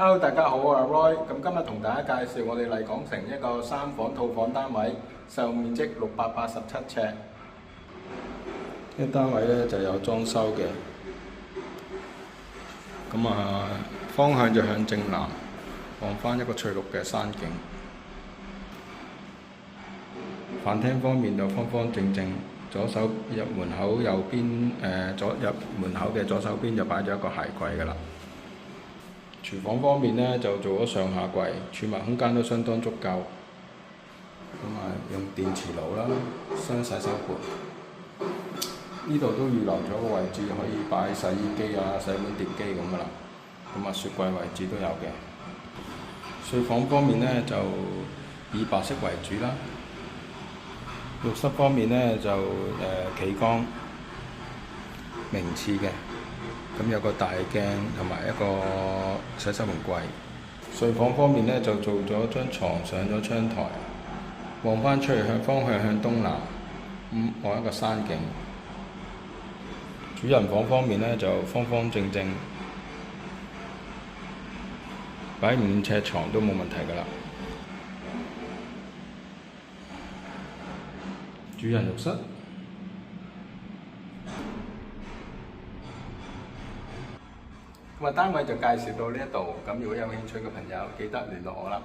Hello，大家好，我係 Roy。咁今日同大家介紹我哋麗港城一個三房套房單位，實用面積687尺。呢個單位咧就有裝修嘅，方向就向正南，望翻一個翠綠嘅山景。飯廳方面就方方正正，左手入門口右邊入門口嘅左手邊就擺咗一個鞋櫃㗎啦。廚房方面呢，就做咗上下櫃，儲物空間都相當足夠。用電磁爐啦，雙洗手盤。呢度都預留咗個位置，可以擺洗衣機啊、洗碗碟機咁噶啦。雪櫃位置都有嘅。睡房方面呢，就以白色為主啦。浴室方面呢，就企缸明廁嘅。有個大鏡同埋一個洗手盆櫃。睡房方面呢，就做咗張床上咗窗台，望翻出去方向向東南，望一個山景。主人房方面呢，就方方正正，擺5尺床都冇問題㗎啦。主人浴室。單位就介紹到呢一度，咁如果有興趣嘅朋友，記得聯絡我啦。